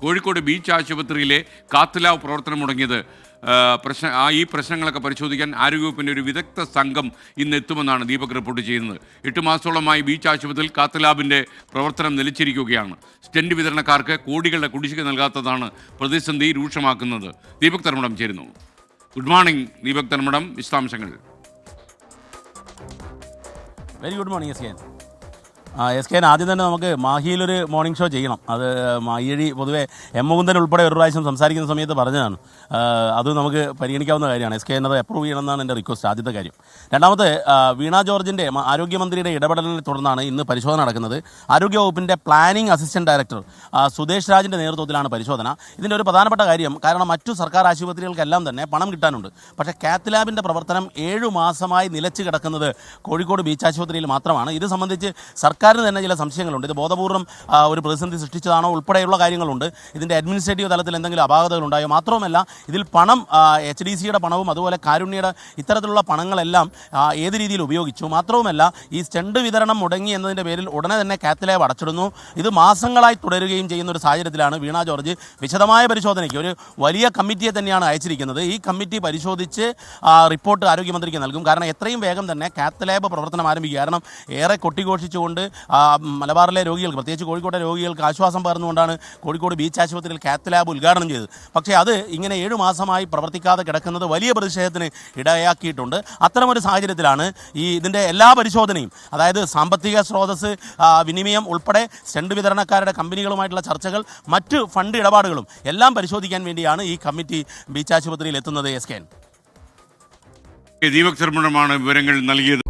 Kozhikode beach ആശുപത്രിയിലെ cath lab പ്രവർത്തനം മുടങ്ങിയത് ഈ പ്രശ്നങ്ങളൊക്കെ പരിശോധിക്കാൻ ആരോഗ്യവകുപ്പിൻ്റെ ഒരു വിദഗ്ധ സംഘം ഇന്ന് എത്തുമെന്നാണ് ദീപക് റിപ്പോർട്ട് ചെയ്യുന്നത്. 8 മാസത്തോളമായി ബീച്ച് ആശുപത്രിയിൽ കാത്ത് ലാബിൻ്റെ പ്രവർത്തനം നിലച്ചിരിക്കുകയാണ്. സ്റ്റെൻറ്റ് വിതരണക്കാർക്ക് കോടികളുടെ കുടിശ്ശിക നൽകാത്തതാണ് പ്രതിസന്ധി രൂക്ഷമാക്കുന്നത്. ദീപക് തർമ്മടം ചേരുന്നു. ഗുഡ് മോർണിംഗ് ദീപക് തർമ്മടം, വിശദാംശങ്ങൾ. Very good morning S K ആദ്യം തന്നെ നമുക്ക് മാഹിയിലൊരു മോർണിംഗ് ഷോ ചെയ്യണം. അത് മാഹിയഴി പൊതുവെ എം മുകുന്ദൻ ഉൾപ്പെടെ ഒരു പ്രാവശ്യം സംസാരിക്കുന്ന സമയത്ത് പറഞ്ഞതാണ്. അത് നമുക്ക് പരിഗണിക്കാവുന്ന കാര്യമാണ്. എസ് കെ അത് അപ്രൂവ് ചെയ്യണമെന്നാണ് എൻ്റെ റിക്വസ്റ്റ്. ആദ്യത്തെ കാര്യം. രണ്ടാമത്തെ, വീണ ജോർജിൻ്റെ ആരോഗ്യമന്ത്രിയുടെ ഇടപെടലിനെ തുടർന്നാണ് ഇന്ന് പരിശോധന നടക്കുന്നത്. ആരോഗ്യവകുപ്പിൻ്റെ പ്ലാനിംഗ് അസിസ്റ്റൻറ്റ് ഡയറക്ടർ സുദേശ് രാജിൻ്റെ നേതൃത്വത്തിലാണ് പരിശോധന. ഇതിൻ്റെ ഒരു പ്രധാനപ്പെട്ട കാര്യം, കാരണം മറ്റു സർക്കാർ ആശുപത്രികൾക്കെല്ലാം തന്നെ പണം കിട്ടാനുണ്ട്. പക്ഷേ കാത്ത് ലാബിൻ്റെ പ്രവർത്തനം 7 മാസമായി നിലച്ച് കിടക്കുന്നത് കോഴിക്കോട് ബീച്ച് ആശുപത്രിയിൽ മാത്രമാണ്. ഇത് സംബന്ധിച്ച് സർക്കാരിന് തന്നെ ചില സംശയങ്ങളുണ്ട്. ഇത് ബോധപൂർവ്വം ഒരു പ്രതിസന്ധി സൃഷ്ടിച്ചതാണോ ഉൾപ്പെടെയുള്ള കാര്യങ്ങളുണ്ട്. ഇതിൻ്റെ അഡ്മിനിസ്ട്രേറ്റീവ് തലത്തിൽ എന്തെങ്കിലും അപാകതകളുണ്ടായോ? മാത്രവുമല്ല, ഇതിൽ പണം HDCയുടെ പണവും അതുപോലെ കാരുണ്യയുടെ ഇത്തരത്തിലുള്ള പണങ്ങളെല്ലാം ഏത് രീതിയിൽ ഉപയോഗിച്ചു? മാത്രവുമല്ല, ഈ സ്റ്റെൻഡ് വിതരണം മുടങ്ങി എന്നതിൻ്റെ പേരിൽ ഉടനെ തന്നെ കാത്ത് ലാബ് അടച്ചിടുന്നു. ഇത് മാസങ്ങളായി തുടരുകയും ചെയ്യുന്ന ഒരു സാഹചര്യത്തിലാണ് വീണ ജോർജ് വിശദമായ പരിശോധനയ്ക്ക് ഒരു വലിയ കമ്മിറ്റിയെ തന്നെയാണ് അയച്ചിരിക്കുന്നത്. ഈ കമ്മിറ്റി പരിശോധിച്ച് റിപ്പോർട്ട് ആരോഗ്യമന്ത്രിക്ക് നൽകും. കാരണം എത്രയും വേഗം തന്നെ കാത്ത് ലാബ് പ്രവർത്തനം ആരംഭിക്കുക. കാരണം ഏറെ കൊട്ടിഘോഷിച്ചുകൊണ്ട് മലബാറിലെ രോഗികൾക്ക്, പ്രത്യേകിച്ച് കോഴിക്കോട്ടെ രോഗികൾക്ക് ആശ്വാസം പകർന്നുകൊണ്ടാണ് കോഴിക്കോട് ബീച്ച് ആശുപത്രിയിൽ കാത്ത് ലാബ് ഉദ്ഘാടനം ചെയ്തത്. പക്ഷേ അത് ഇങ്ങനെ 7 മാസമായി പ്രവർത്തിക്കാതെ കിടക്കുന്നത് വലിയ പ്രതിഷേധത്തിന് ഇടയാക്കിയിട്ടുണ്ട്. അത്തരമൊരു സാഹചര്യത്തിലാണ് ഇതിൻ്റെ എല്ലാ പരിശോധനയും, അതായത് സാമ്പത്തിക സ്രോതസ് വിനിമയം ഉൾപ്പെടെ സ്റ്റെൻഡ് വിതരണക്കാരുടെ കമ്പനികളുമായിട്ടുള്ള ചർച്ചകൾ, മറ്റ് ഫണ്ട് ഇടപാടുകളും എല്ലാം പരിശോധിക്കാൻ വേണ്ടിയാണ് ഈ കമ്മിറ്റി ബീച്ച് ആശുപത്രിയിൽ എത്തുന്നത്. എസ് കെ ദീപക് തർമ്മടമാണ് വിവരങ്ങൾ നൽകിയത്.